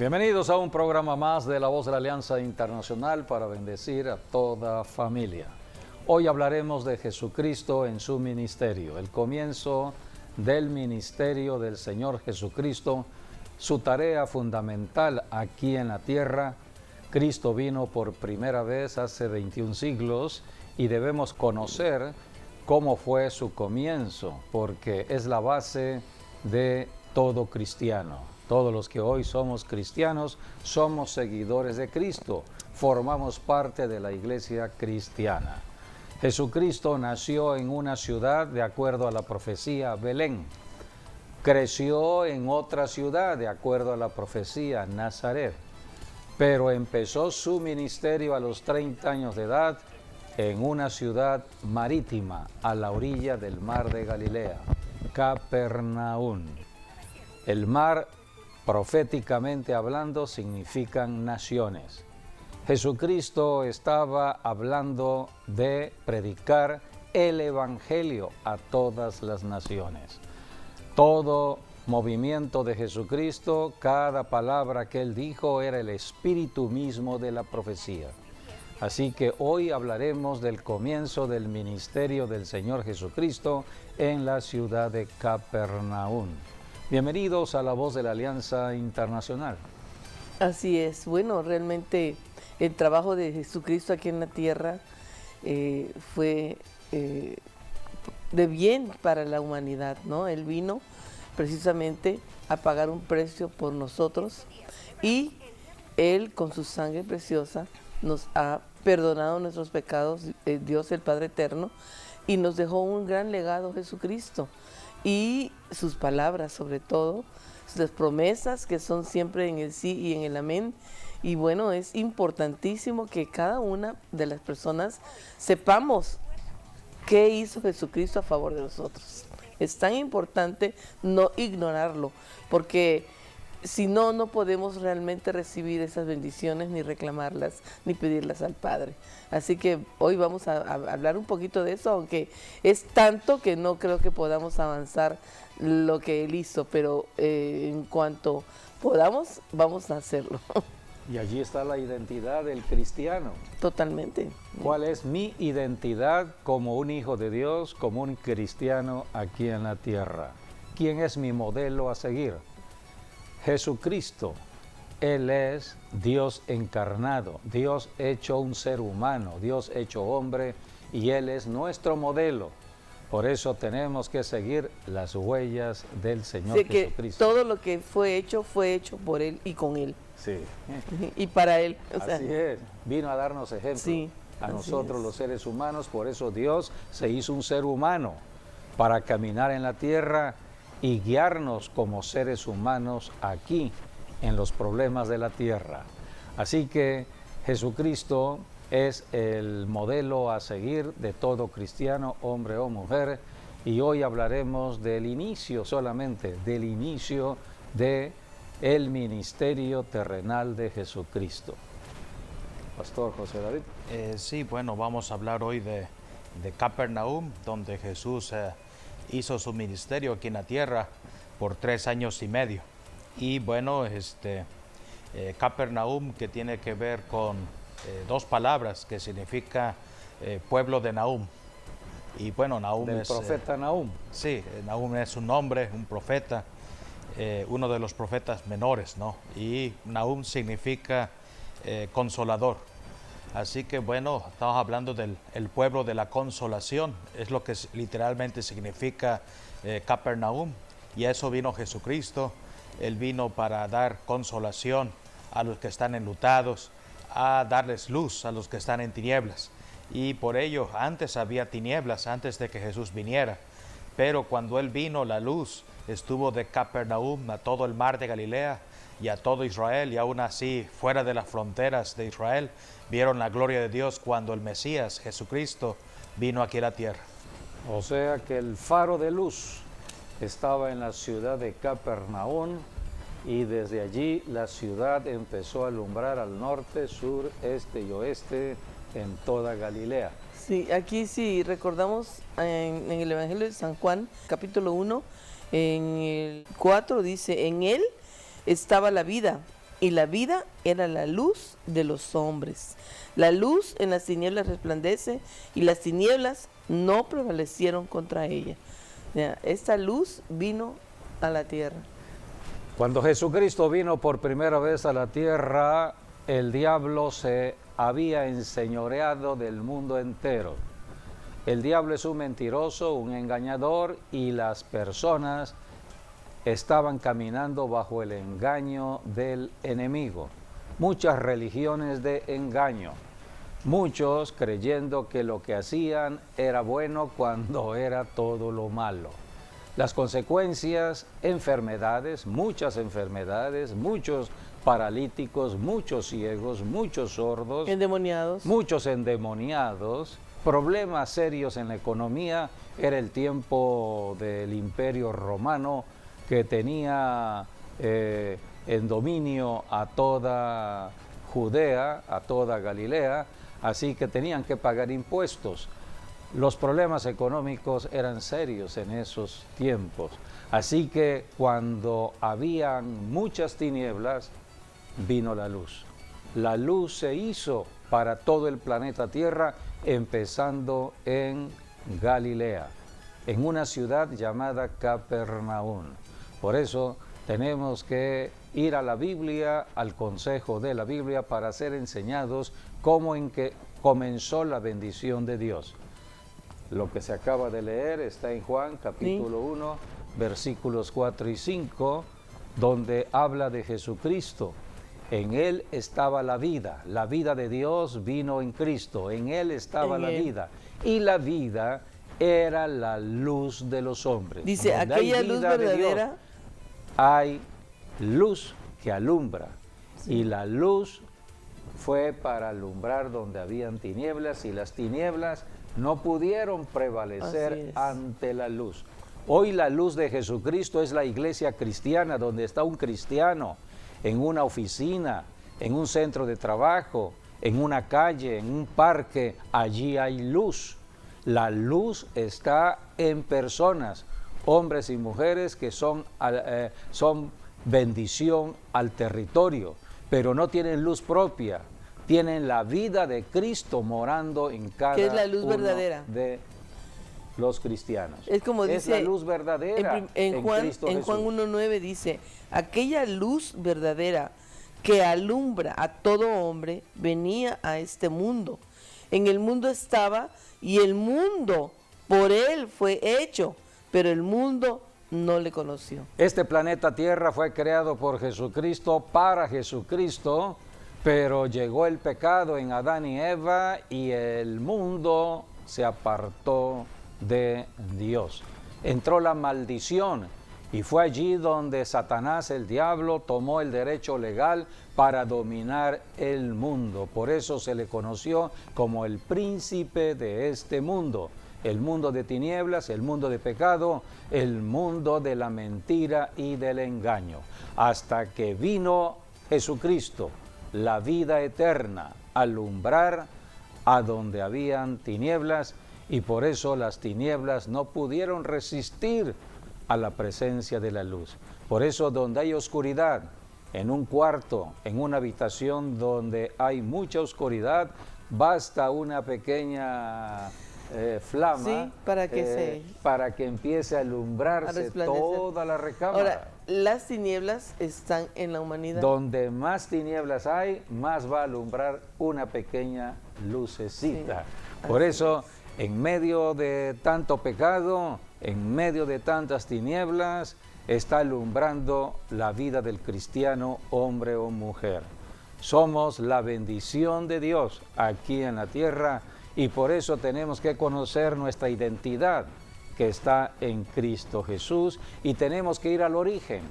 Bienvenidos a un programa más de La Voz de la Alianza Internacional para bendecir a toda familia. Hoy hablaremos de Jesucristo en su ministerio, el comienzo del ministerio del Señor Jesucristo, su tarea fundamental aquí en la tierra. Cristo vino por primera vez hace 21 siglos y debemos conocer cómo fue su comienzo, porque es la base de todo cristiano. Todos los que hoy somos cristianos somos seguidores de Cristo, formamos parte de la iglesia cristiana. Jesucristo nació en una ciudad de acuerdo a la profecía, Belén. Creció en otra ciudad de acuerdo a la profecía, Nazaret. Pero empezó su ministerio a los 30 años de edad en una ciudad marítima a la orilla del mar de Galilea, Capernaum. El mar, proféticamente hablando, significan naciones. Jesucristo estaba hablando de predicar el evangelio a todas las naciones. Todo movimiento de Jesucristo, cada palabra que él dijo era el espíritu mismo de la profecía. Así que hoy hablaremos del comienzo del ministerio del Señor Jesucristo en la ciudad de Capernaum. Bienvenidos a La Voz de la Alianza Internacional. Así es. Bueno, realmente el trabajo de Jesucristo aquí en la tierra fue de bien para la humanidad, ¿no? Él vino precisamente a pagar un precio por nosotros y Él con su sangre preciosa nos ha perdonado nuestros pecados, Dios el Padre Eterno, y nos dejó un gran legado Jesucristo. Y sus palabras, sobre todo, las promesas que son siempre en el sí y en el amén. Y bueno, es importantísimo que cada una de las personas sepamos qué hizo Jesucristo a favor de nosotros. Es tan importante no ignorarlo, porque si no, no podemos realmente recibir esas bendiciones, ni reclamarlas, ni pedirlas al Padre. Así que hoy vamos a hablar un poquito de eso, aunque es tanto que no creo que podamos avanzar lo que Él hizo, pero en cuanto podamos, vamos a hacerlo. Y allí está la identidad del cristiano. Totalmente. ¿Cuál es mi identidad como un hijo de Dios, como un cristiano aquí en la tierra? ¿Quién es mi modelo a seguir? Jesucristo. Él es Dios encarnado, Dios hecho un ser humano, Dios hecho hombre, y Él es nuestro modelo. Por eso tenemos que seguir las huellas del Señor Jesucristo. Que todo lo que fue hecho por Él y con Él. Sí. Y para Él. Así es. Vino a darnos ejemplo. Sí, a nosotros los seres humanos. Por eso Dios se hizo un ser humano para caminar en la tierra y guiarnos como seres humanos aquí en los problemas de la tierra. Así que Jesucristo es el modelo a seguir de todo cristiano, hombre o mujer, y hoy hablaremos del inicio solamente, del inicio de el ministerio terrenal de Jesucristo. Pastor José David. Sí, bueno, vamos a hablar hoy de Capernaum, donde Jesús hizo su ministerio aquí en la tierra por 3 años y medio. Y bueno, Capernaum, que tiene que ver con 2 palabras que significa pueblo de Nahum. Y bueno, Nahum del profeta Nahum. Sí, Nahum es un nombre, un profeta, uno de los profetas menores, ¿no? Y Nahum significa consolador. Así que bueno, estamos hablando del pueblo de la consolación, es lo que literalmente significa Capernaum, y a eso vino Jesucristo. Él vino para dar consolación a los que están enlutados, a darles luz a los que están en tinieblas. Y por ello, antes había tinieblas, antes de que Jesús viniera, pero cuando Él vino, la luz estuvo de Capernaum a todo el mar de Galilea y a todo Israel, y aún así, fuera de las fronteras de Israel, vieron la gloria de Dios cuando el Mesías, Jesucristo, vino aquí a la tierra. O sea que el faro de luz estaba en la ciudad de Capernaum, y desde allí la ciudad empezó a alumbrar al norte, sur, este y oeste en toda Galilea. Sí, aquí sí recordamos en el Evangelio de San Juan, capítulo 1, en el 4 dice, en Él estaba la vida, y la vida era la luz de los hombres. La luz en las tinieblas resplandece y las tinieblas no prevalecieron contra ella. Esta luz vino a la tierra. Cuando Jesucristo vino por primera vez a la tierra, el diablo se había enseñoreado del mundo entero. El diablo es un mentiroso, un engañador, y las personas estaban caminando bajo el engaño del enemigo. Muchas religiones de engaño, muchos creyendo que lo que hacían era bueno cuando era todo lo malo. Las consecuencias, enfermedades, muchos paralíticos, muchos ciegos, muchos sordos, Endemoniados. muchos endemoniados, problemas serios en la economía. Era el tiempo del Imperio Romano, que tenía en dominio a toda Judea, a toda Galilea, así que tenían que pagar impuestos. Los problemas económicos eran serios en esos tiempos, así que cuando habían muchas tinieblas, vino la luz. La luz se hizo para todo el planeta Tierra, empezando en Galilea, en una ciudad llamada Capernaum. Por eso tenemos que ir a la Biblia, al consejo de la Biblia, para ser enseñados cómo en que comenzó la bendición de Dios. Lo que se acaba de leer está en Juan capítulo 1, versículos 4 y 5, donde habla de Jesucristo. En Él estaba la vida de Dios vino en Cristo, en Él estaba la vida, y la vida era la luz de los hombres. Dice, Donde aquella luz verdadera. Dios, hay luz que alumbra, y la luz fue para alumbrar donde habían tinieblas, y las tinieblas no pudieron prevalecer ante la luz. Hoy la luz de Jesucristo es la iglesia cristiana, donde está un cristiano, en una oficina, en un centro de trabajo, en una calle, en un parque, allí hay luz. La luz está en personas, hombres y mujeres que son bendición al territorio, pero no tienen luz propia, tienen la vida de Cristo morando en cada ¿Qué es la luz uno verdadera? de los cristianos. Es como dice, es la luz verdadera en Juan 1:9 dice, aquella luz verdadera que alumbra a todo hombre venía a este mundo. En el mundo estaba y el mundo por él fue hecho, pero el mundo no le conoció. Este planeta Tierra fue creado por Jesucristo, para Jesucristo, pero llegó el pecado en Adán y Eva y el mundo se apartó de Dios. Entró la maldición y fue allí donde Satanás, el diablo, tomó el derecho legal para dominar el mundo. Por eso se le conoció como el príncipe de este mundo. El mundo de tinieblas, el mundo de pecado, el mundo de la mentira y del engaño. Hasta que vino Jesucristo, la vida eterna, a alumbrar a donde habían tinieblas, y por eso las tinieblas no pudieron resistir a la presencia de la luz. Por eso donde hay oscuridad, en un cuarto, en una habitación donde hay mucha oscuridad, basta una pequeña flama para que empiece a alumbrarse toda la recámara. Ahora, las tinieblas están en la humanidad. Donde más tinieblas hay, más va a alumbrar una pequeña lucecita. Por eso, en medio de tanto pecado, en medio de tantas tinieblas, está alumbrando la vida del cristiano, hombre o mujer. Somos la bendición de Dios aquí en la tierra, y por eso tenemos que conocer nuestra identidad, que está en Cristo Jesús, y tenemos que ir al origen,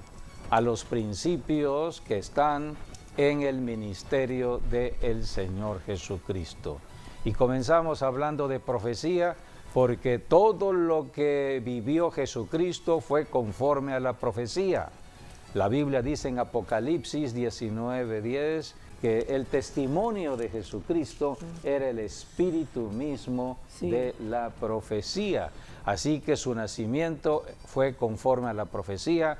a los principios que están en el ministerio del Señor Jesucristo. Y comenzamos hablando de profecía, porque todo lo que vivió Jesucristo fue conforme a la profecía. La Biblia dice en Apocalipsis 19:10 que el testimonio de Jesucristo era el espíritu mismo de la profecía. Así que su nacimiento fue conforme a la profecía.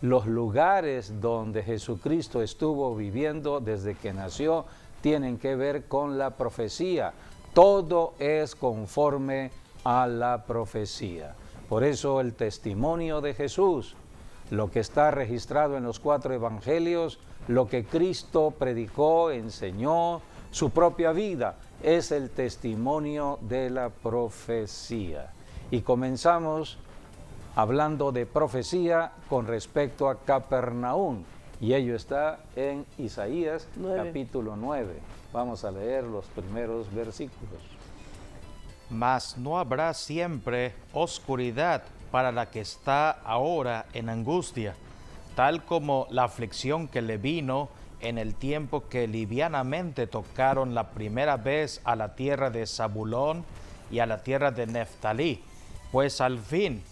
los lugares donde Jesucristo estuvo viviendo desde que nació tienen que ver con la profecía. Todo es conforme a la profecía. Por eso el testimonio de Jesús, lo que está registrado en los 4 evangelios, lo que Cristo predicó, enseñó, su propia vida, es el testimonio de la profecía. Y comenzamos hablando de profecía con respecto a Capernaum, y ello está en Isaías 9. capítulo 9. Vamos a leer los primeros versículos. Mas no habrá siempre oscuridad para la que está ahora en angustia, tal como la aflicción que le vino en el tiempo que livianamente tocaron la primera vez a la tierra de Zabulón y a la tierra de Neftalí, pues al fin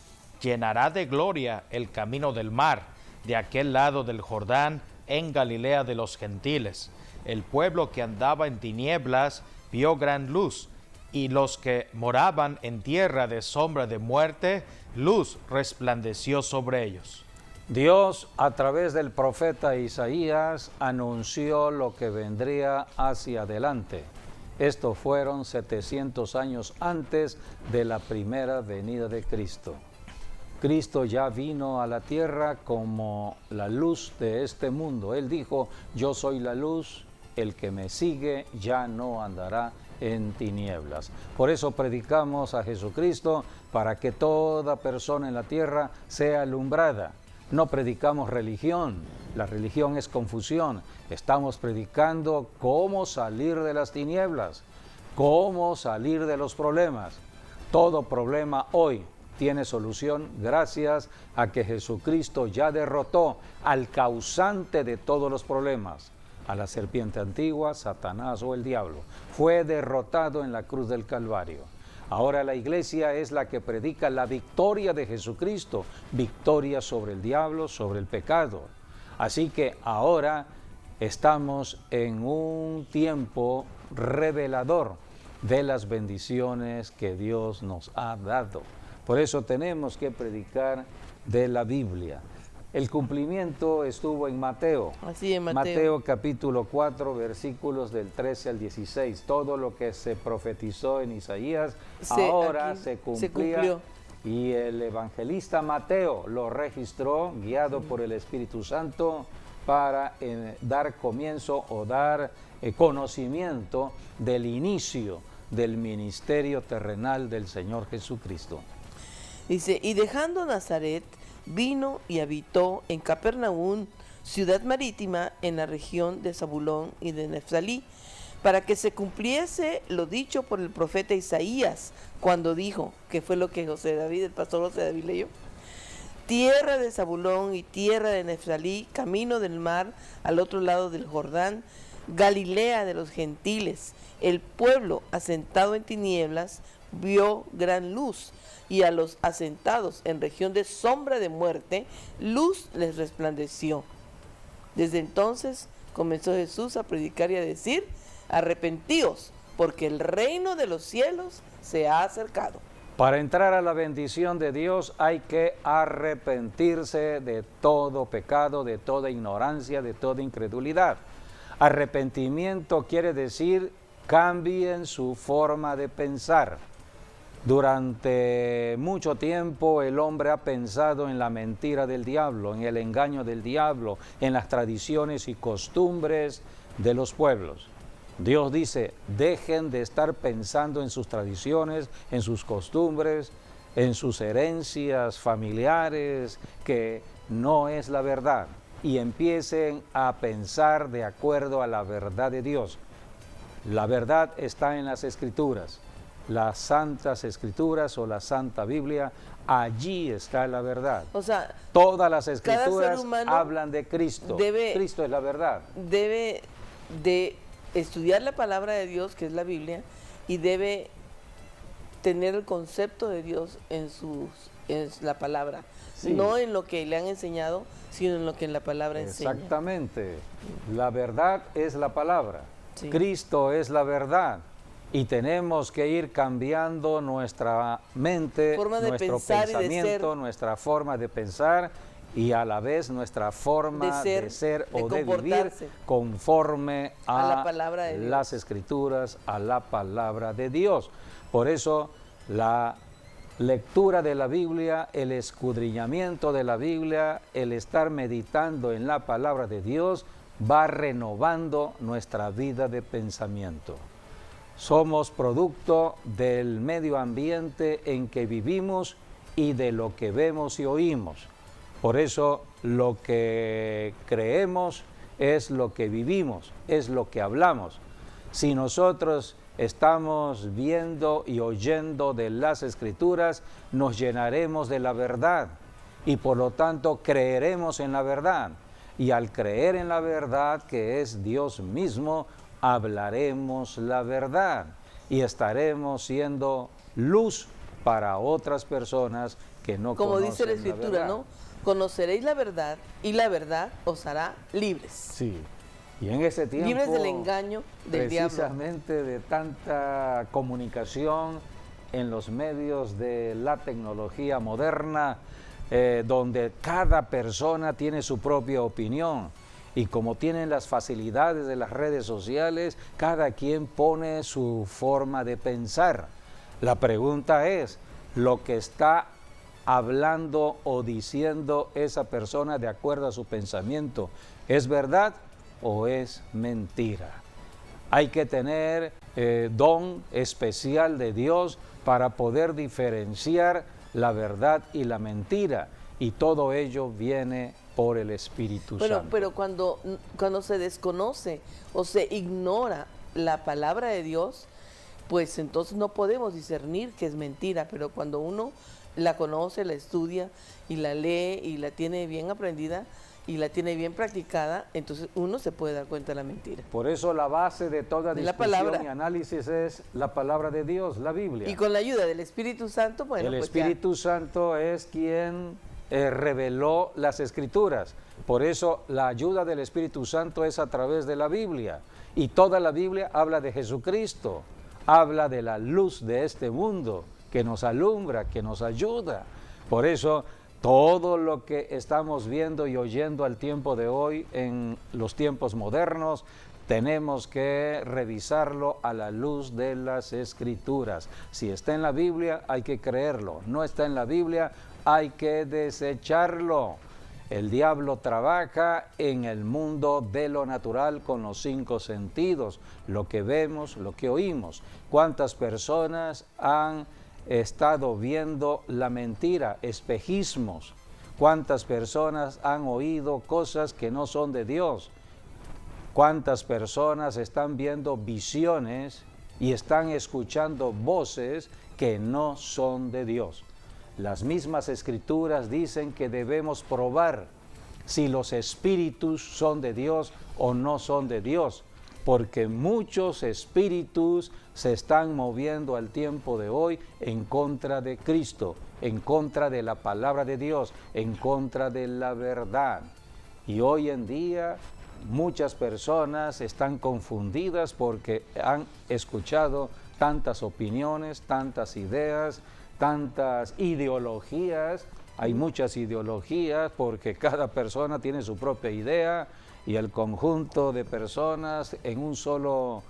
llenará de gloria el camino del mar, de aquel lado del Jordán, en Galilea de los gentiles. El pueblo que andaba en tinieblas vio gran luz, y los que moraban en tierra de sombra de muerte, luz resplandeció sobre ellos. Dios, a través del profeta Isaías, anunció lo que vendría hacia adelante. Estos fueron 700 años antes de la primera venida de Cristo. Cristo ya vino a la tierra como la luz de este mundo. Él dijo, yo soy la luz, el que me sigue ya no andará en tinieblas. Por eso predicamos a Jesucristo, para que toda persona en la tierra sea alumbrada. No predicamos religión, la religión es confusión. Estamos predicando cómo salir de las tinieblas, cómo salir de los problemas. Todo problema hoy tiene solución gracias a que Jesucristo ya derrotó al causante de todos los problemas, a la serpiente antigua, Satanás o el diablo. Fue derrotado en la cruz del Calvario. Ahora la iglesia es la que predica la victoria de Jesucristo, victoria sobre el diablo, sobre el pecado. Así que ahora estamos en un tiempo revelador de las bendiciones que Dios nos ha dado. Por eso tenemos que predicar de la Biblia. El cumplimiento estuvo en Mateo. Así en Mateo. Mateo capítulo 4, versículos del 13 al 16. Todo lo que se profetizó en Isaías ahora se cumplía. Y el evangelista Mateo lo registró, guiado por el Espíritu Santo, para dar comienzo o dar conocimiento del inicio del ministerio terrenal del Señor Jesucristo. Dice, y dejando Nazaret, vino y habitó en Capernaum, ciudad marítima, en la región de Zabulón y de Neftalí, para que se cumpliese lo dicho por el profeta Isaías, cuando dijo, que fue lo que el pastor José David leyó, tierra de Zabulón y tierra de Neftalí, camino del mar, al otro lado del Jordán, Galilea de los gentiles, el pueblo asentado en tinieblas vio gran luz, y a los asentados en región de sombra de muerte, luz les resplandeció. Desde entonces comenzó Jesús a predicar y a decir, arrepentíos, porque el reino de los cielos se ha acercado. Para entrar a la bendición de Dios hay que arrepentirse de todo pecado, de toda ignorancia, de toda incredulidad. Arrepentimiento quiere decir cambien su forma de pensar. Durante mucho tiempo el hombre ha pensado en la mentira del diablo, en el engaño del diablo, en las tradiciones y costumbres de los pueblos. Dios dice, dejen de estar pensando en sus tradiciones, en sus costumbres, en sus herencias familiares, que no es la verdad, y empiecen a pensar de acuerdo a la verdad de Dios. La verdad está en las Escrituras. Las Santas Escrituras o la Santa Biblia, allí está la verdad. O sea, todas las Escrituras ser hablan de Cristo. Cristo es la verdad. Debe de estudiar la palabra de Dios, que es la Biblia, y debe tener el concepto de Dios en la palabra. Sí. No en lo que le han enseñado, sino en lo que la palabra enseña. Exactamente. La verdad es la palabra. Sí. Cristo es la verdad. Y tenemos que ir cambiando nuestra mente, nuestro pensamiento, nuestra forma de pensar y a la vez nuestra forma de ser o de vivir comportarse conforme a la a palabra de Dios. las Escrituras, a la palabra de Dios. Por eso la lectura de la Biblia, el escudriñamiento de la Biblia, el estar meditando en la palabra de Dios va renovando nuestra vida de pensamiento. Somos producto del medio ambiente en que vivimos y de lo que vemos y oímos. Por eso lo que creemos es lo que vivimos, es lo que hablamos. Si nosotros estamos viendo y oyendo de las Escrituras, nos llenaremos de la verdad y por lo tanto creeremos en la verdad. Y al creer en la verdad, que es Dios mismo, hablaremos la verdad y estaremos siendo luz para otras personas que no Como conocen dice la Escritura, ¿no? Conoceréis la verdad y la verdad os hará libres. Sí. Y en ese tiempo, Libres del engaño del diablo. precisamente de tanta comunicación en los medios de la tecnología moderna, donde cada persona tiene su propia opinión. Y como tienen las facilidades de las redes sociales, cada quien pone su forma de pensar. La pregunta es, ¿lo que está hablando o diciendo esa persona de acuerdo a su pensamiento es verdad o es mentira? Hay que tener don especial de Dios para poder diferenciar la verdad y la mentira, y todo ello viene por el Espíritu Santo. Pero cuando se desconoce o se ignora la palabra de Dios, pues entonces no podemos discernir que es mentira, pero cuando uno la conoce, la estudia y la lee y la tiene bien aprendida y la tiene bien practicada, entonces uno se puede dar cuenta de la mentira. Por eso la base de toda De la discusión palabra. y análisis es la palabra de Dios, la Biblia. Y con la ayuda del Espíritu Santo, bueno, El pues ya. Espíritu Santo es quien reveló las Escrituras. Por eso la ayuda del Espíritu Santo es a través de la Biblia. Y toda la Biblia habla de Jesucristo, habla de la luz de este mundo que nos alumbra, que nos ayuda. Por eso todo lo que estamos viendo y oyendo al tiempo de hoy, en los tiempos modernos, tenemos que revisarlo a la luz de las Escrituras. Si está en la Biblia, hay que creerlo. No está en la Biblia, hay que desecharlo. El diablo trabaja en el mundo de lo natural con los 5 sentidos, lo que vemos, lo que oímos. ¿Cuántas personas han estado viendo la mentira, espejismos? ¿Cuántas personas han oído cosas que no son de Dios? ¿Cuántas personas están viendo visiones y están escuchando voces que no son de Dios? Las mismas Escrituras dicen que debemos probar si los espíritus son de Dios o no son de Dios, porque muchos espíritus se están moviendo al tiempo de hoy en contra de Cristo, en contra de la palabra de Dios, en contra de la verdad. Y hoy en día muchas personas están confundidas porque han escuchado tantas opiniones, tantas ideas, tantas ideologías. Hay muchas ideologías porque cada persona tiene su propia idea y el conjunto de personas en un solo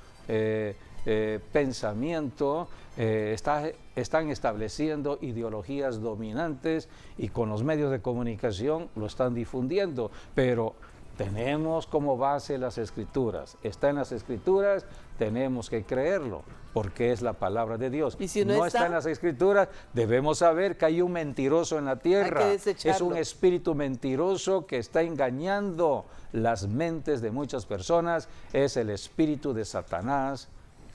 pensamiento están estableciendo ideologías dominantes y con los medios de comunicación lo están difundiendo, pero tenemos como base las Escrituras. Está en las Escrituras, tenemos que creerlo, porque es la palabra de Dios. Y si no está en las Escrituras, debemos saber que hay un mentiroso en la tierra. Hay que desecharlo. Es un espíritu mentiroso que está engañando las mentes de muchas personas. Es el espíritu de Satanás,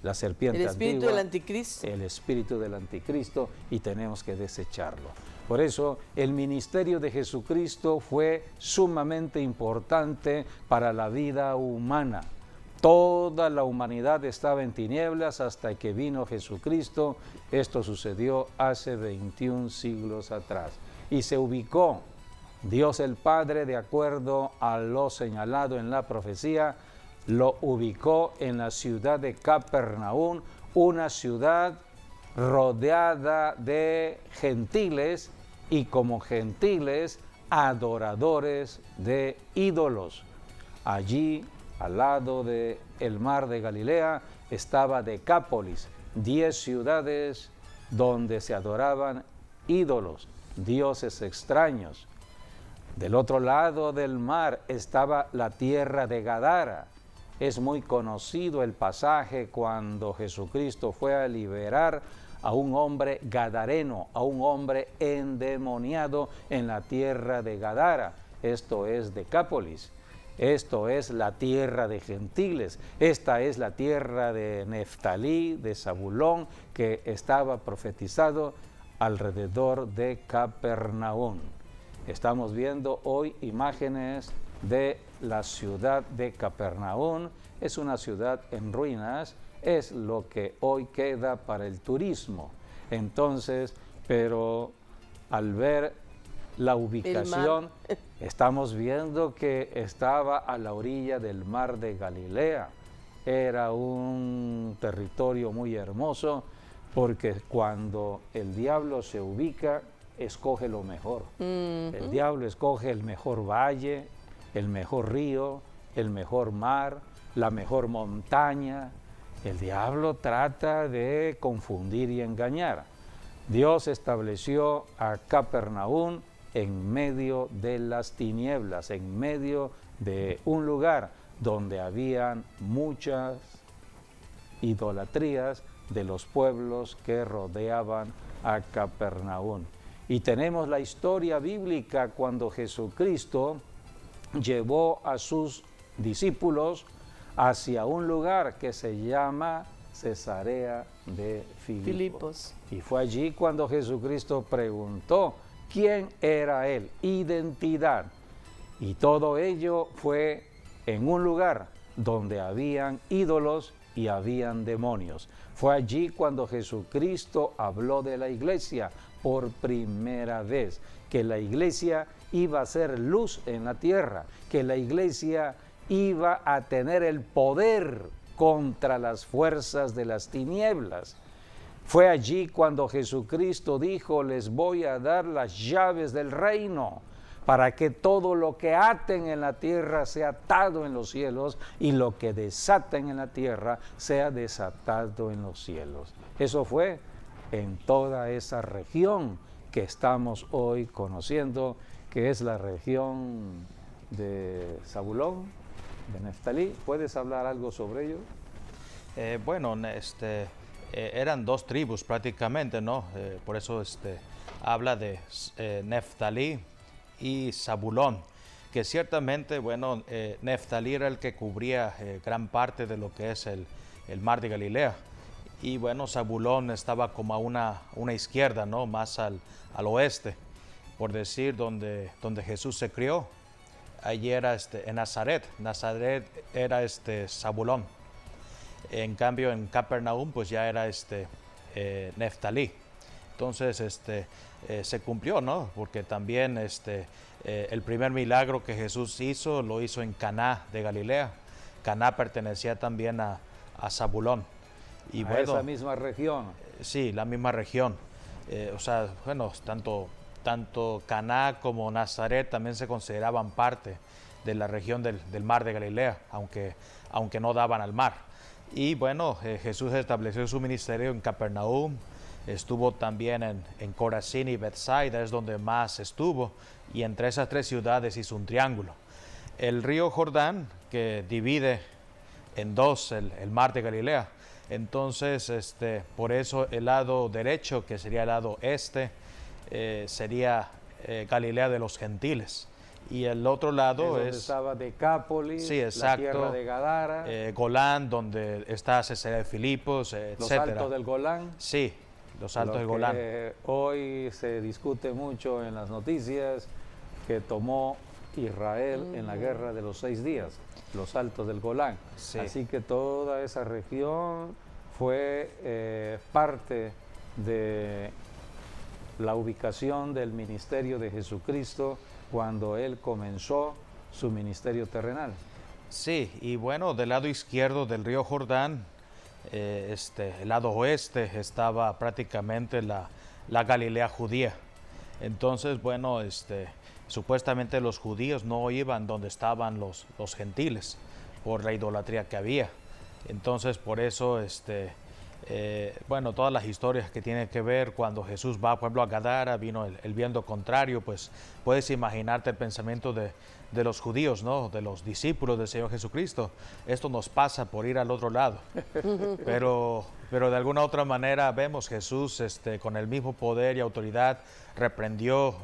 la serpiente El espíritu antigua, del anticristo. el espíritu del anticristo, y tenemos que desecharlo. Por eso el ministerio de Jesucristo fue sumamente importante para la vida humana. Toda la humanidad estaba en tinieblas hasta que vino Jesucristo. Esto sucedió hace 21 siglos atrás. Y se ubicó Dios el Padre, de acuerdo a lo señalado en la profecía, lo ubicó en la ciudad de Capernaum, una ciudad rodeada de gentiles, y como gentiles adoradores de ídolos. Allí, al lado del mar de Galilea, estaba Decápolis, 10 ciudades donde se adoraban ídolos, dioses extraños. Del otro lado del mar estaba la tierra de Gadara. Es muy conocido el pasaje cuando Jesucristo fue a liberar a un hombre gadareno, a un hombre endemoniado en la tierra de Gadara. Esto es Decápolis. Esto es la tierra de gentiles. Esta es la tierra de Neftalí, de Zabulón, que estaba profetizado alrededor de Capernaum. Estamos viendo hoy imágenes de la ciudad de Capernaum. Es una ciudad en ruinas, es lo que hoy queda para el turismo. Entonces, pero al ver la ubicación, estamos viendo que estaba a la orilla del mar de Galilea. Era un territorio muy hermoso, porque cuando el diablo se ubica, escoge lo mejor. El diablo escoge el mejor valle, el mejor río, el mejor mar, la mejor montaña. El diablo trata de confundir y engañar. Dios estableció a Capernaum en medio de las tinieblas, en medio de un lugar donde habían muchas idolatrías de los pueblos que rodeaban a Capernaum. Y tenemos la historia bíblica cuando Jesucristo llevó a sus discípulos hacia un lugar que se llama Cesarea de Filipos. Y fue allí cuando Jesucristo preguntó quién era él, identidad. Y todo ello fue en un lugar donde habían ídolos y habían demonios. Fue allí cuando Jesucristo habló de la iglesia por primera vez, que la iglesia iba a ser luz en la tierra, que la iglesia iba a tener el poder contra las fuerzas de las tinieblas. Fue allí cuando Jesucristo dijo: les voy a dar las llaves del reino, para que todo lo que aten en la tierra sea atado en los cielos, y lo que desaten en la tierra sea desatado en los cielos. Eso fue en toda esa región que estamos hoy conociendo, que es la región de Zabulón, de Neftalí. ¿Puedes hablar algo sobre ello? Bueno, eran dos tribus prácticamente, ¿no? Por eso habla de Neftalí y Zabulón, que ciertamente, bueno, Neftalí era el que cubría gran parte de lo que es el mar de Galilea, y bueno, Zabulón estaba como a una izquierda, ¿no? Más al oeste, por decir, donde Jesús se crió. Allí era en Nazaret era Zabulón. En cambio, en Capernaum pues ya era Neftalí. Entonces se cumplió, ¿no? Porque también el primer milagro que Jesús hizo, lo hizo en Caná de Galilea. Caná pertenecía también a Zabulón. Y a esa misma región. Sí, la misma región. O sea, bueno, tanto Caná como Nazaret también se consideraban parte de la región del mar de Galilea, aunque no daban al mar. Y bueno, Jesús estableció su ministerio en Capernaum, estuvo también en Corazín y Bethsaida, es donde más estuvo, y entre esas tres ciudades hizo un triángulo. El río Jordán, que divide en dos el mar de Galilea, entonces por eso el lado derecho, que sería el lado este, sería Galilea de los gentiles. Y el otro lado donde estaba Decápolis, sí, exacto, la tierra de Gadara, Golán, donde está Cesarea de Filipos, etc. Los altos del Golán. Sí, los altos del Golán. Hoy se discute mucho en las noticias que tomó Israel en la guerra de los 6 días, los altos del Golán. Sí. Así que toda esa región fue parte de la ubicación del ministerio de Jesucristo cuando Él comenzó su ministerio terrenal. Sí, y bueno, del lado izquierdo del río Jordán, el lado oeste, estaba prácticamente la Galilea judía. Entonces, bueno, supuestamente los judíos no iban donde estaban los gentiles por la idolatría que había. Entonces por eso bueno, todas las historias que tienen que ver cuando Jesús va, por ejemplo, a Gadara, vino el viento contrario, pues puedes imaginarte el pensamiento de los judíos, ¿no? De los discípulos del Señor Jesucristo. Esto nos pasa por ir al otro lado. Pero de alguna otra manera vemos Jesús con el mismo poder y autoridad reprendió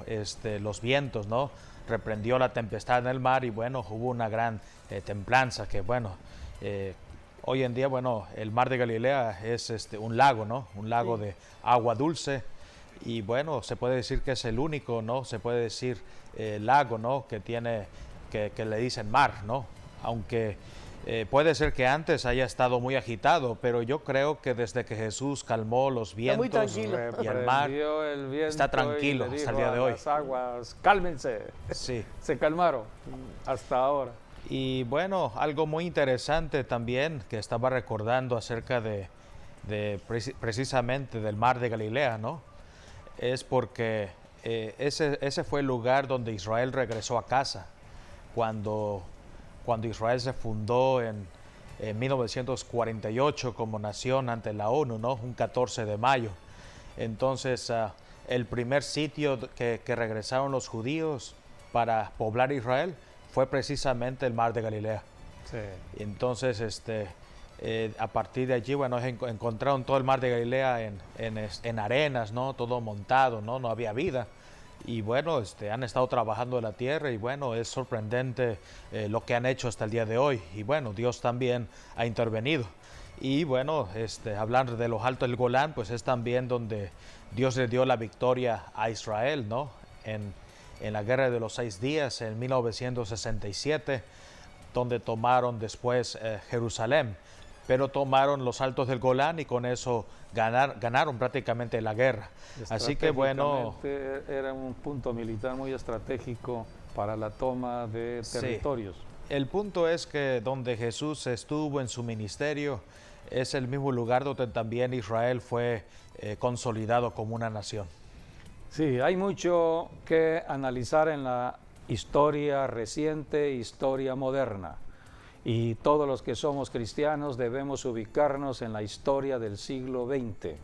los vientos, ¿no? Reprendió la tempestad en el mar y bueno, hubo una gran templanza que bueno, hoy en día, bueno, el mar de Galilea es un lago, ¿no? Un lago Sí. de agua dulce y bueno, se puede decir que es el único, ¿no? Se puede decir lago, ¿no? Que tiene, que le dicen mar, ¿no? Aunque puede ser que antes haya estado muy agitado, pero yo creo que desde que Jesús calmó los muy vientos tranquilo. y el mar, Reprendió el viento está tranquilo y le hasta el dijo día de a hoy. las aguas, cálmense. sí. Se calmaron hasta ahora. Y bueno, algo muy interesante también que estaba recordando acerca de precisamente del mar de Galilea, ¿no? Es porque ese fue el lugar donde Israel regresó a casa cuando Israel se fundó en 1948 como nación ante la ONU, ¿no? Un 14 de mayo. Entonces, el primer sitio que regresaron los judíos para poblar Israel fue precisamente el mar de Galilea. Sí. Entonces, a partir de allí, bueno, encontraron todo el mar de Galilea en arenas, ¿no? Todo montado, ¿no? No había vida. Y bueno, han estado trabajando en la tierra y bueno, es sorprendente lo que han hecho hasta el día de hoy. Y bueno, Dios también ha intervenido. Y bueno, hablando de los altos del Golán, pues es también donde Dios le dio la victoria a Israel, ¿no? En la Guerra de los 6 días, en 1967, donde tomaron después Jerusalén. Pero tomaron los altos del Golán y con eso ganaron prácticamente la guerra. Así que bueno, Estratégicamente era un punto militar muy estratégico para la toma de Sí. territorios. el punto es que donde Jesús estuvo en su ministerio es el mismo lugar donde también Israel fue consolidado como una nación. Sí, hay mucho que analizar en la historia reciente, historia moderna. Y todos los que somos cristianos debemos ubicarnos en la historia del siglo XX.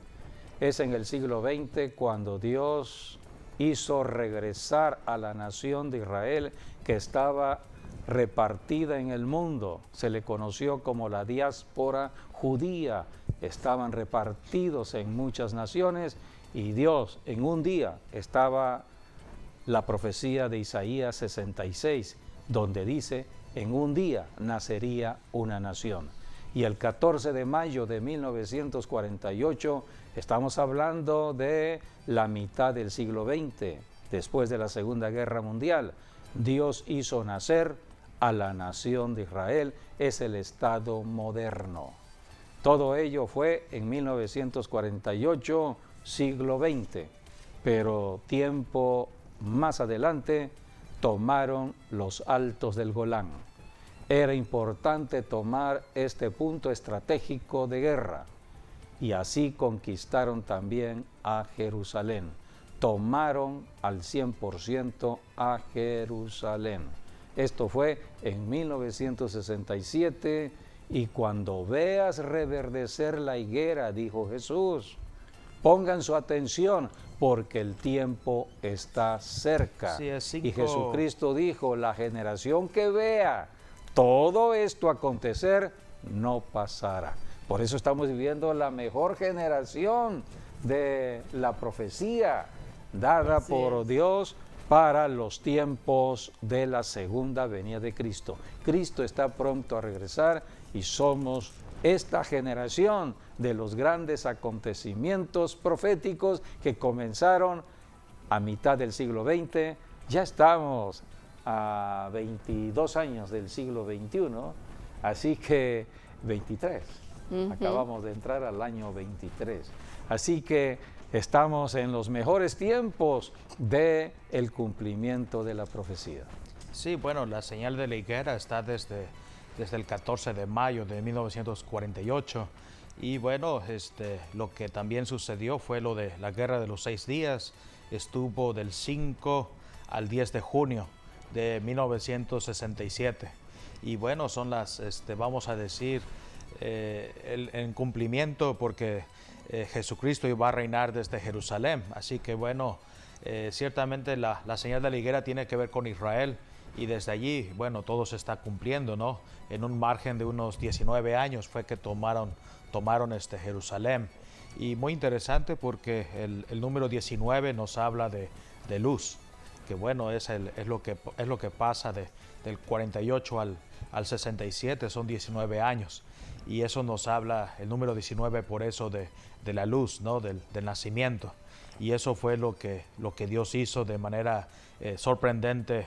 Es en el siglo XX cuando Dios hizo regresar a la nación de Israel que estaba repartida en el mundo. Se le conoció como la diáspora judía. Estaban repartidos en muchas naciones y Dios en un día estaba la profecía de Isaías 66, donde dice: en un día nacería una nación. Y el 14 de mayo de 1948, estamos hablando de la mitad del siglo XX, después de la Segunda Guerra Mundial, Dios hizo nacer a la nación de Israel, es el Estado moderno. Todo ello fue en 1948, siglo XX, pero tiempo más adelante tomaron los altos del Golán. Era importante tomar este punto estratégico de guerra y así conquistaron también a Jerusalén. Tomaron al 100% a Jerusalén. Esto fue en 1967 y cuando veas reverdecer la higuera, dijo Jesús, pongan su atención porque el tiempo está cerca. Sí, es Y Jesucristo dijo, la generación que vea todo esto acontecer no pasará. Por eso estamos viviendo la mejor generación de la profecía dada Así por es. Dios para los tiempos de la segunda venida de Cristo. Cristo está pronto a regresar y somos esta generación de los grandes acontecimientos proféticos que comenzaron a mitad del siglo XX. Ya estamos a 22 años del siglo XXI, así que 23. Acabamos de entrar al año 23. Así que estamos en los mejores tiempos del cumplimiento de la profecía. Sí, bueno, la señal de la higuera está desde el 14 de mayo de 1948 y bueno, lo que también sucedió fue lo de la Guerra de los 6 días, estuvo del 5 al 10 de junio de 1967. Y bueno, son las, vamos a decir, el cumplimiento, porque Jesucristo iba a reinar desde Jerusalén. Así que bueno, ciertamente la señal de la higuera tiene que ver con Israel, y desde allí, bueno, todo se está cumpliendo, ¿no? En un margen de unos 19 años fue que tomaron Jerusalén. Y muy interesante porque el número 19 nos habla de luz, que bueno, es lo que pasa del 48 al 67, son 19 años. Y eso nos habla, el número 19, por eso de la luz, ¿no? Del nacimiento. Y eso fue lo que Dios hizo de manera sorprendente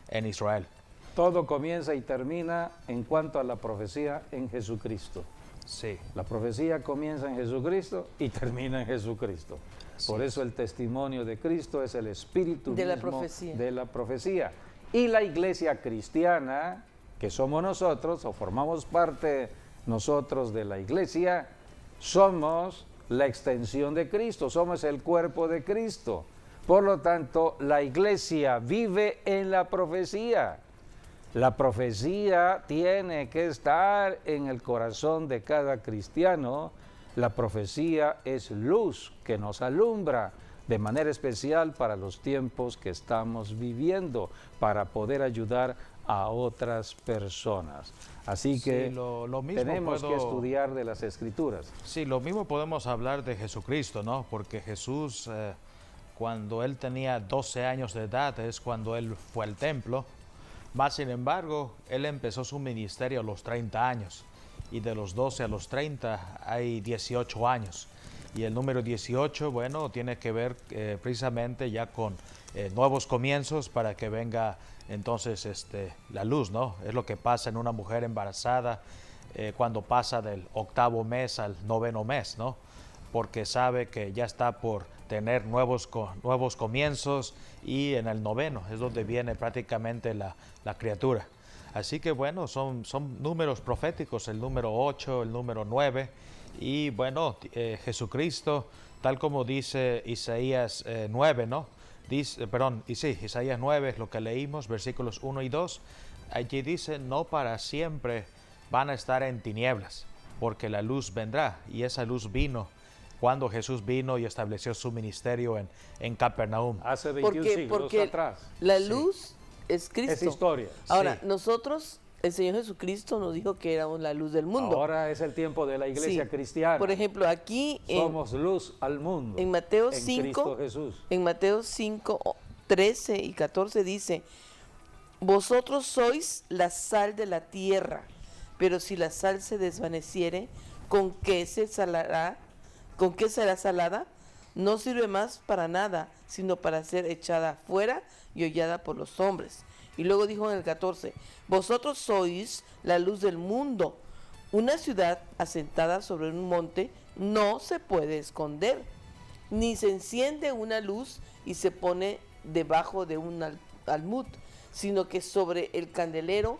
en Israel. Todo comienza y termina en cuanto a la profecía en Jesucristo. Sí. La profecía comienza en Jesucristo y termina en Jesucristo. Por eso el testimonio de Cristo es el espíritu de mismo la la profecía. Y la iglesia cristiana, que somos nosotros, o formamos parte nosotros de la iglesia, somos la extensión de Cristo, somos el cuerpo de Cristo. Por lo tanto, la iglesia vive en la profecía. La profecía tiene que estar en el corazón de cada cristiano. La profecía es luz que nos alumbra de manera especial para los tiempos que estamos viviendo, para poder ayudar a otras personas. Así que sí, lo mismo tenemos que estudiar de las Escrituras. Sí, lo mismo podemos hablar de Jesucristo, ¿no? Porque Jesús, cuando él tenía 12 años de edad, es cuando él fue al templo. Más sin embargo, él empezó su ministerio a los 30 años, y de los 12 a los 30 hay 18 años. Y el número 18, bueno, tiene que ver precisamente ya con nuevos comienzos, para que venga entonces la luz, ¿no? Es lo que pasa en una mujer embarazada cuando pasa del 8º mes al 9º mes, ¿no? Porque sabe que ya está por tener nuevos comienzos, y en el 9º es donde viene prácticamente la criatura. Así que bueno, son números proféticos, el número 8, el número 9, y bueno, Jesucristo, tal como dice Isaías 9, ¿no? Isaías 9 es lo que leímos, versículos 1 y 2, allí dice: no para siempre van a estar en tinieblas, porque la luz vendrá, y esa luz vino cuando Jesús vino y estableció su ministerio en Capernaum. Hace 21 siglos atrás. La luz es Cristo. Es historia. Ahora, nosotros, el Señor Jesucristo nos dijo que éramos la luz del mundo. Ahora es el tiempo de la iglesia cristiana. Por ejemplo, aquí somos luz al mundo. En Mateo en 5, Cristo Jesús. En Mateo 5, 13 y 14 dice: vosotros sois la sal de la tierra, pero si la sal se desvaneciere, ¿con qué salará? ¿Con qué será salada? No sirve más para nada, sino para ser echada fuera y hollada por los hombres. Y luego dijo en el 14: vosotros sois la luz del mundo. Una ciudad asentada sobre un monte no se puede esconder, ni se enciende una luz y se pone debajo de un almud, sino que sobre el candelero,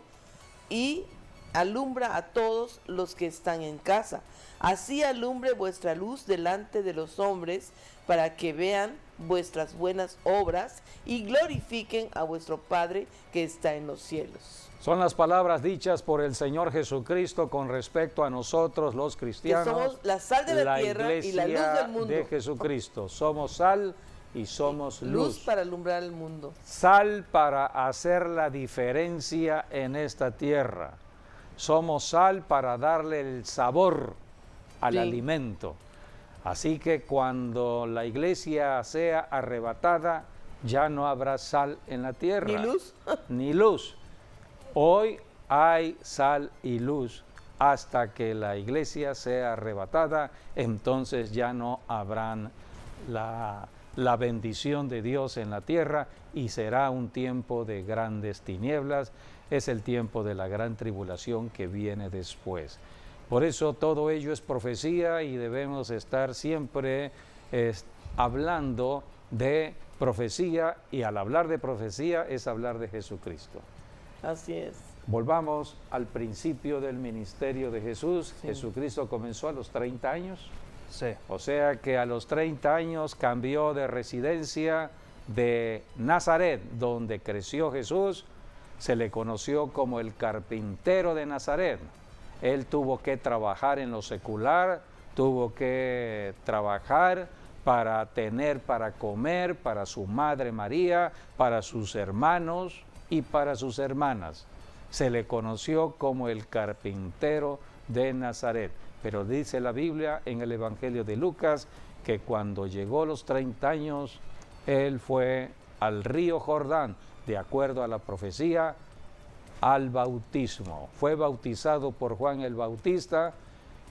y alumbra a todos los que están en casa. Así alumbre vuestra luz delante de los hombres, para que vean vuestras buenas obras y glorifiquen a vuestro Padre que está en los cielos. Son las palabras dichas por el Señor Jesucristo con respecto a nosotros los cristianos. Que somos la sal de la tierra y la luz del mundo. De Jesucristo. Somos sal y somos luz. Luz para alumbrar el mundo. Sal para hacer la diferencia en esta tierra. Somos sal para darle el sabor al alimento. Así que cuando la iglesia sea arrebatada, ya no habrá sal en la tierra. Ni luz. Ni luz. Hoy hay sal y luz. Hasta que la iglesia sea arrebatada, entonces ya no habrán la bendición de Dios en la tierra, y será un tiempo de grandes tinieblas. Es el tiempo de la gran tribulación que viene después. Por eso todo ello es profecía, y debemos estar siempre hablando de profecía, y al hablar de profecía es hablar de Jesucristo. Así es. Volvamos al principio del ministerio de Jesús. Sí. Jesucristo comenzó a los 30 años. Sí. O sea que a los 30 años cambió de residencia de Nazaret, donde creció Jesús, se le conoció como el carpintero de Nazaret. Él tuvo que trabajar en lo secular, tuvo que trabajar para tener para comer, para su madre María, para sus hermanos y para sus hermanas. Se le conoció como el carpintero de Nazaret. Pero dice la Biblia en el Evangelio de Lucas que cuando llegó los 30 años, él fue al río Jordán, de acuerdo a la profecía, al bautismo. Fue bautizado por Juan el Bautista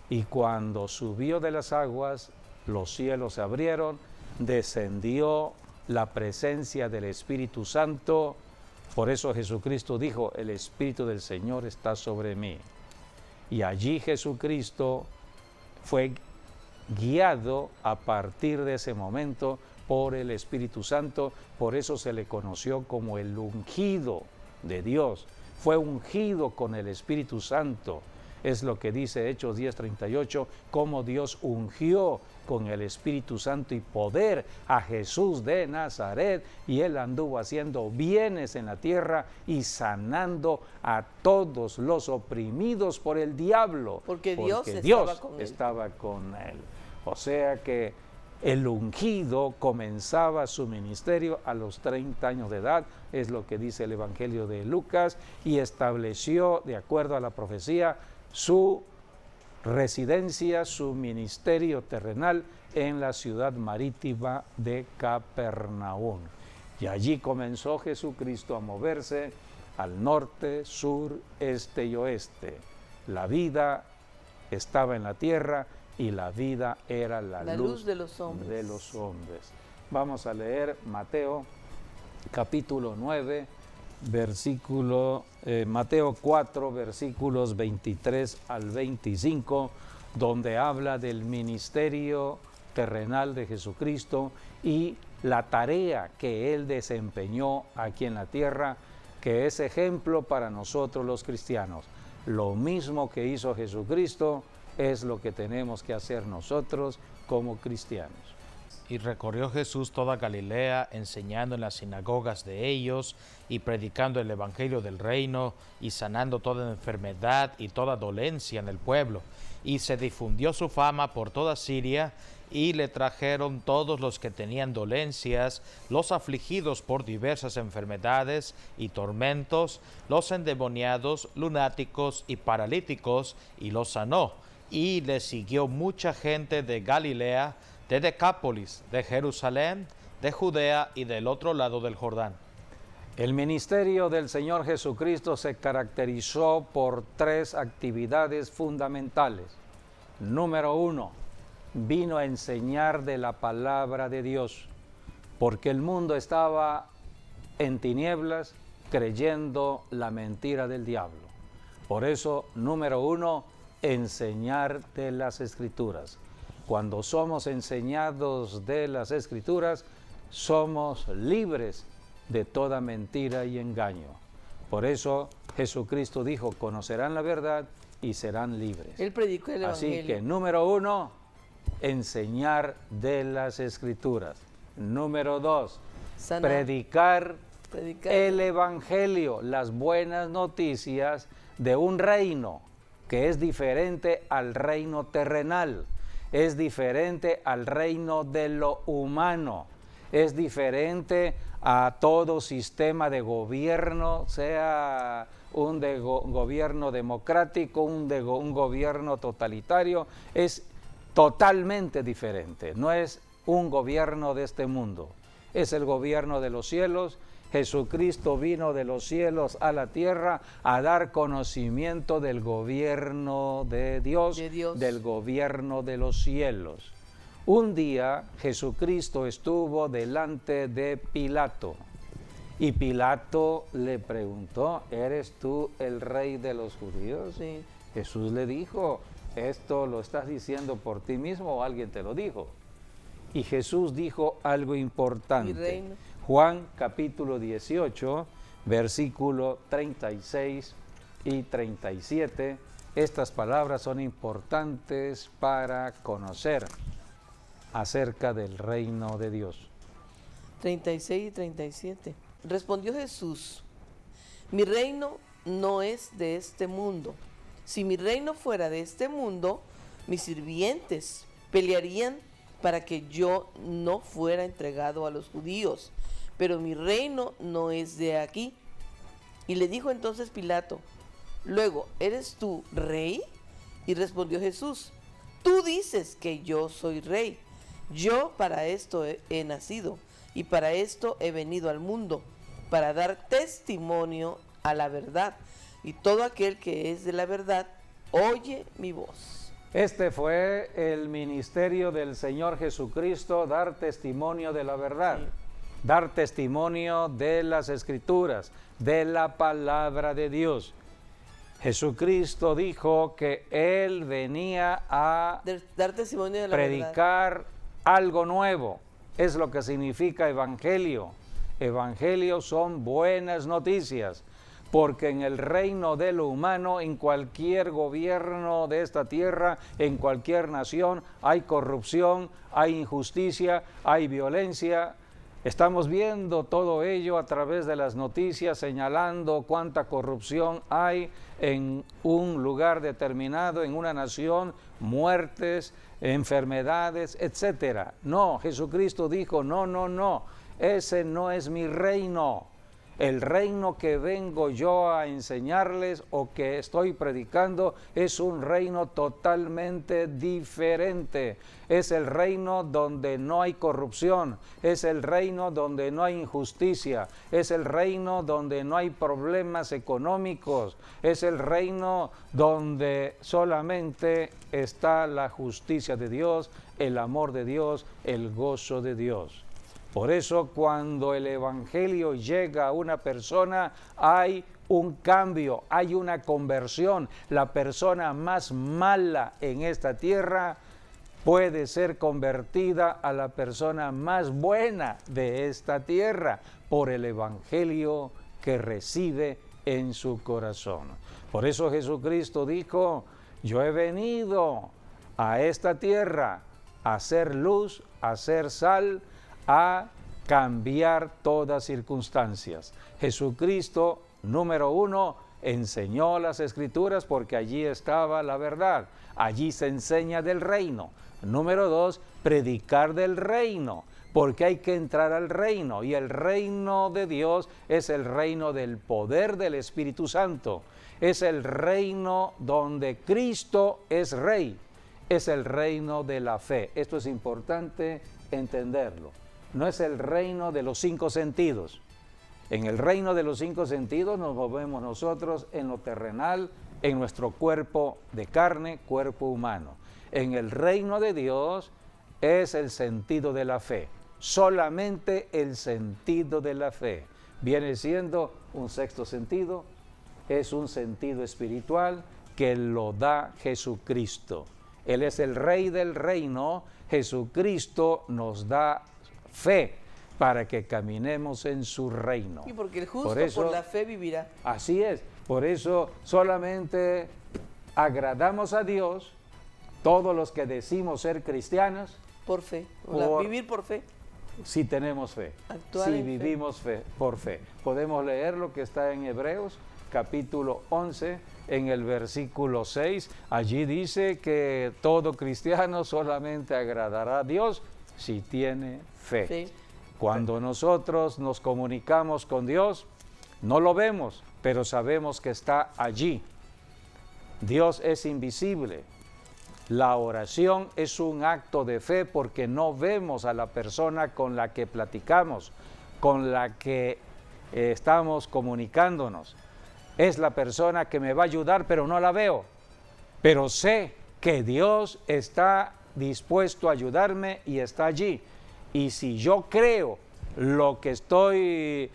y cuando subió de las aguas, los cielos se abrieron, descendió la presencia del Espíritu Santo. Por eso Jesucristo dijo, el Espíritu del Señor está sobre mí. Y allí Jesucristo fue guiado a partir de ese momento por el Espíritu Santo. Por eso se le conoció como el ungido de Dios. Fue ungido con el Espíritu Santo. Es lo que dice Hechos 10:38, cómo Dios ungió con el Espíritu Santo y poder a Jesús de Nazaret, y él anduvo haciendo bienes en la tierra y sanando a todos los oprimidos por el diablo, porque Dios estaba con él. O sea que el ungido comenzaba su ministerio a los 30 años de edad, es lo que dice el Evangelio de Lucas, y estableció, de acuerdo a la profecía, su residencia, su ministerio terrenal en la ciudad marítima de Capernaum. Y allí comenzó Jesucristo a moverse al norte, sur, este y oeste. La vida estaba en la tierra y la vida era la luz de los hombres. Vamos a leer Mateo capítulo 9, Mateo 4, versículos 23 al 25, donde habla del ministerio terrenal de Jesucristo y la tarea que Él desempeñó aquí en la tierra, que es ejemplo para nosotros los cristianos. Lo mismo que hizo Jesucristo es lo que tenemos que hacer nosotros como cristianos. Y recorrió Jesús toda Galilea, enseñando en las sinagogas de ellos y predicando el evangelio del reino y sanando toda enfermedad y toda dolencia en el pueblo. Y se difundió su fama por toda Siria, y le trajeron todos los que tenían dolencias, los afligidos por diversas enfermedades y tormentos, los endemoniados, lunáticos y paralíticos, y los sanó. Y le siguió mucha gente de Galilea, de Decápolis, de Jerusalén, de Judea y del otro lado del Jordán. El ministerio del Señor Jesucristo se caracterizó por 3 actividades fundamentales. Número 1, vino a enseñar de la palabra de Dios, porque el mundo estaba en tinieblas creyendo la mentira del diablo. Por eso, número 1, enseñar de las Escrituras. Cuando somos enseñados de las Escrituras, somos libres de toda mentira y engaño. Por eso Jesucristo dijo, conocerán la verdad y serán libres. Él predicó el Evangelio. Así que, número 1, enseñar de las Escrituras. Número 2, predicar el Evangelio, las buenas noticias de un reino que es diferente al reino terrenal. Es diferente al reino de lo humano, es diferente a todo sistema de gobierno, sea un gobierno democrático, un gobierno totalitario, es totalmente diferente. No es un gobierno de este mundo, es el gobierno de los cielos. Jesucristo vino de los cielos a la tierra a dar conocimiento del gobierno de Dios, del gobierno de los cielos. Un día Jesucristo estuvo delante de Pilato y Pilato le preguntó, ¿eres tú el rey de los judíos? Sí. Jesús le dijo, ¿esto lo estás diciendo por ti mismo o alguien te lo dijo? Y Jesús dijo algo importante. Juan capítulo 18, versículo 36 y 37. Estas palabras son importantes para conocer acerca del reino de Dios. 36 y 37. Respondió Jesús: mi reino no es de este mundo. Si mi reino fuera de este mundo, mis sirvientes pelearían para que yo no fuera entregado a los judíos. Pero mi reino no es de aquí. Y le dijo entonces Pilato: luego, ¿eres tú rey? Y respondió Jesús: tú dices que yo soy rey. Yo para esto he nacido y para esto he venido al mundo, para dar testimonio a la verdad. Y todo aquel que es de la verdad oye mi voz. Este fue el ministerio del Señor Jesucristo, dar testimonio de la verdad, Sí. dar testimonio de las Escrituras, de la palabra de Dios. Jesucristo dijo que Él venía a Dar testimonio de la verdad. predicar algo nuevo. Es lo que significa evangelio. Evangelio son buenas noticias, porque en el reino de lo humano, en cualquier gobierno de esta tierra, en cualquier nación, hay corrupción, hay injusticia, hay violencia. Estamos viendo todo ello a través de las noticias, señalando cuánta corrupción hay en un lugar determinado, en una nación, muertes, enfermedades, etcétera. No, Jesucristo dijo: no, no, no, ese no es mi reino. El reino que vengo yo a enseñarles o que estoy predicando es un reino totalmente diferente. Es el reino donde no hay corrupción, es el reino donde no hay injusticia, es el reino donde no hay problemas económicos, es el reino donde solamente está la justicia de Dios, el amor de Dios, el gozo de Dios. Por eso cuando el evangelio llega a una persona hay un cambio, hay una conversión. La persona más mala en esta tierra puede ser convertida a la persona más buena de esta tierra por el evangelio que recibe en su corazón. Por eso Jesucristo dijo: yo he venido a esta tierra a hacer luz, a hacer sal, a cambiar todas circunstancias. Jesucristo, número uno, enseñó las Escrituras porque allí estaba la verdad. Allí se enseña del reino. Número dos, predicar del reino, porque hay que entrar al reino. Y el reino de Dios es el reino del poder del Espíritu Santo. Es el reino donde Cristo es rey. Es el reino de la fe. Esto es importante entenderlo. No es el reino de los cinco sentidos. En el reino de los cinco sentidos nos movemos nosotros en lo terrenal, en nuestro cuerpo de carne, cuerpo humano. En el reino de Dios es el sentido de la fe. Solamente el sentido de la fe. Viene siendo un sexto sentido, es un sentido espiritual que lo da Jesucristo. Él es el rey del reino. Jesucristo nos da fe para que caminemos en su reino. Y porque el justo por la fe vivirá. Así es, por eso solamente agradamos a Dios todos los que decimos ser cristianos. Por fe, vivir por fe. Si tenemos fe, Actuar si en vivimos fe, por fe. Podemos leer lo que está en Hebreos, capítulo 11, en el versículo 6. Allí dice que todo cristiano solamente agradará a Dios si tiene fe. Sí. Cuando nosotros nos comunicamos con Dios, no lo vemos, pero sabemos que está allí. Dios es invisible. La oración es un acto de fe porque no vemos a la persona con la que platicamos, con la que estamos comunicándonos. Es la persona que me va a ayudar, pero no la veo. Pero sé que Dios está dispuesto a ayudarme y está allí. Y si yo creo lo que estoy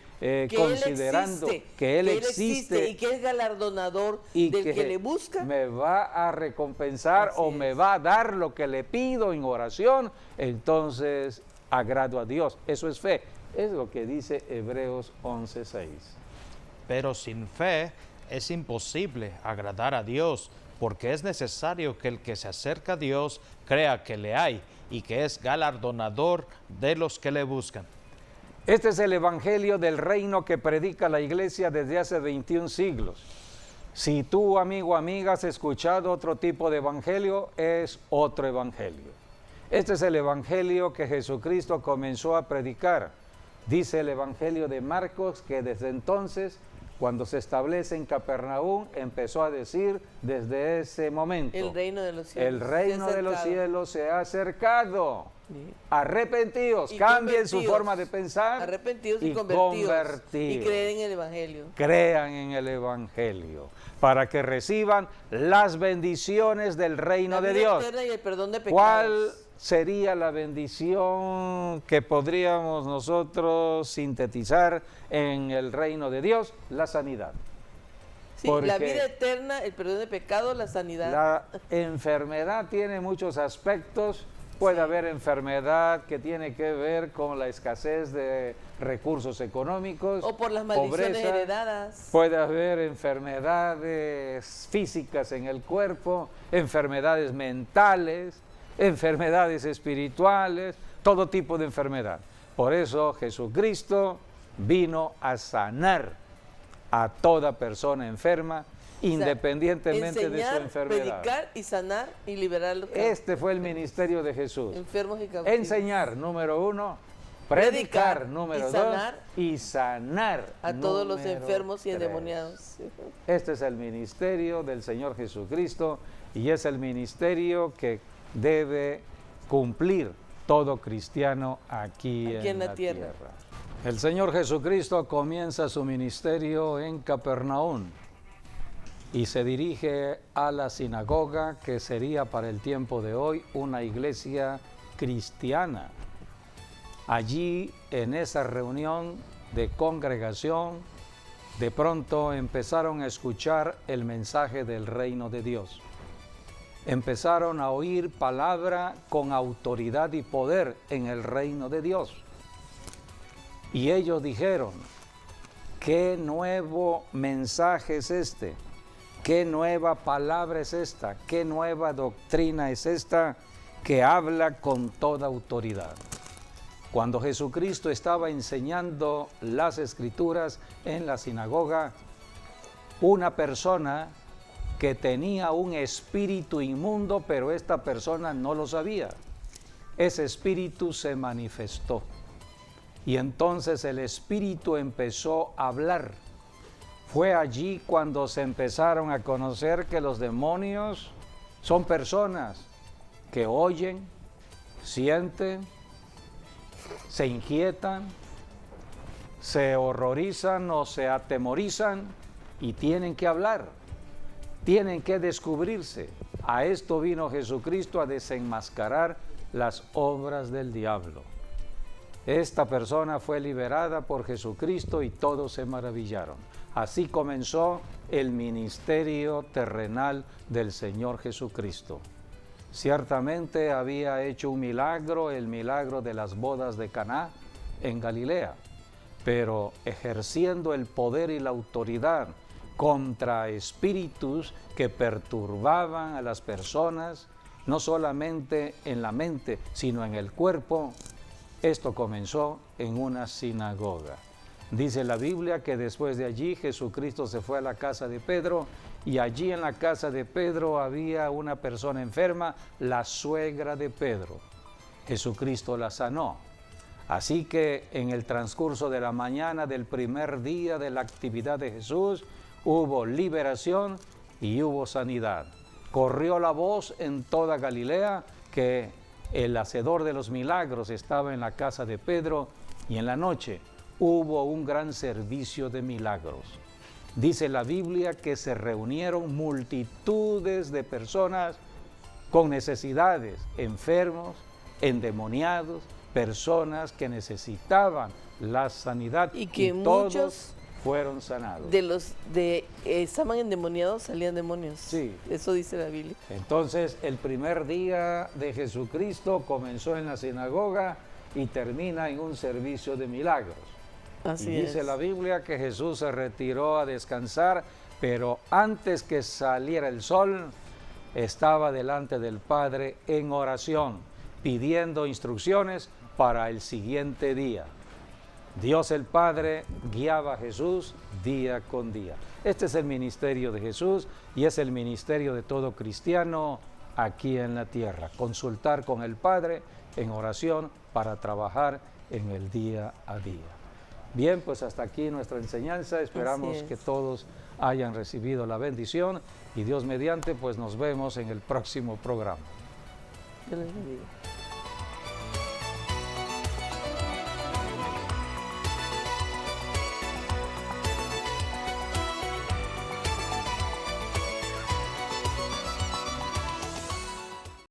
considerando, que Él existe y que es galardonador y del que le busca, me va a recompensar o me va a dar lo que le pido en oración, entonces agrado a Dios. Eso es fe. Es lo que dice Hebreos 11:6. Pero sin fe es imposible agradar a Dios, porque es necesario que el que se acerca a Dios crea que le hay y que es galardonador de los que le buscan. Este es el evangelio del reino que predica la iglesia desde hace 21 siglos. Si tú, amigo o amiga, has escuchado otro tipo de evangelio, es otro evangelio. Este es el evangelio que Jesucristo comenzó a predicar. Dice el evangelio de Marcos que desde entonces, cuando se establece en Capernaum, empezó a decir desde ese momento: el reino de los cielos, el reino de los cielos se ha acercado. Sí. Arrepentidos, Y cambien su convertidos. forma de pensar. Arrepentidos y convertidos. Y creer en el evangelio. Crean en el evangelio para que reciban las bendiciones del reino La de vida Dios. eterna y el perdón de ¿Cuál pecados. sería la bendición que podríamos nosotros sintetizar en el reino de Dios? La sanidad. Sí, Porque la vida eterna, el perdón de pecados, la sanidad. la enfermedad tiene muchos aspectos. Puede haber enfermedad que tiene que ver con la escasez de recursos económicos, O por las maldiciones pobreza. heredadas. Puede haber enfermedades físicas en el cuerpo, enfermedades mentales, enfermedades espirituales, todo tipo de enfermedad. Por eso Jesucristo vino a sanar a toda persona enferma, independientemente de su enfermedad. Predicar y sanar y liberar a los Este fue el ministerio de Jesús. enfermos y cautivos. Enseñar, número 1, predicar, Predicar número y 2, sanar y sanar a todos los número enfermos y 3. endemoniados. Este es el ministerio del Señor Jesucristo y es el ministerio que debe cumplir todo cristiano aquí en la tierra. El Señor Jesucristo comienza su ministerio en Capernaum y se dirige a la sinagoga, que sería para el tiempo de hoy una iglesia cristiana. Allí, en esa reunión de congregación, de pronto empezaron a escuchar el mensaje del reino de Dios. Empezaron a oír palabra con autoridad y poder en el reino de Dios. Y ellos dijeron: ¿qué nuevo mensaje es este? ¿Qué nueva palabra es esta? ¿Qué nueva doctrina es esta que habla con toda autoridad? Cuando Jesucristo estaba enseñando las Escrituras en la sinagoga, una persona que tenía un espíritu inmundo, pero esta persona no lo sabía, ese espíritu se manifestó. Y entonces el espíritu empezó a hablar. Fue allí cuando se empezaron a conocer que los demonios son personas que oyen, sienten, se inquietan, se horrorizan o se atemorizan y tienen que hablar, tienen que descubrirse. A esto vino Jesucristo, a desenmascarar las obras del diablo. Esta persona fue liberada por Jesucristo y todos se maravillaron. Así comenzó el ministerio terrenal del Señor Jesucristo. Ciertamente había hecho un milagro, el milagro de las bodas de Caná en Galilea, pero ejerciendo el poder y la autoridad contra espíritus que perturbaban a las personas, no solamente en la mente, sino en el cuerpo. Esto comenzó en una sinagoga. Dice la Biblia que después de allí Jesucristo se fue a la casa de Pedro y allí en la casa de Pedro había una persona enferma, la suegra de Pedro. Jesucristo la sanó. Así que en el transcurso de la mañana del primer día de la actividad de Jesús hubo liberación y hubo sanidad. Corrió la voz en toda Galilea que el hacedor de los milagros estaba en la casa de Pedro y en la noche hubo un gran servicio de milagros. Dice la Biblia que se reunieron multitudes de personas con necesidades, enfermos, endemoniados, personas que necesitaban la sanidad Y que todos muchos fueron sanados. de los estaban endemoniados, salían demonios. Sí. Eso dice la Biblia. Entonces, el primer día de Jesucristo comenzó en la sinagoga y termina en un servicio de milagros. Así Y dice es. la Biblia que Jesús se retiró a descansar, pero antes que saliera el sol, estaba delante del Padre en oración, pidiendo instrucciones para el siguiente día. Dios el Padre guiaba a Jesús día con día. Este es el ministerio de Jesús y es el ministerio de todo cristiano aquí en la tierra. Consultar con el Padre en oración para trabajar en el día a día. Bien, pues hasta aquí nuestra enseñanza. Esperamos que todos hayan recibido la bendición y Dios mediante, pues nos vemos en el próximo programa. Dios les bendiga.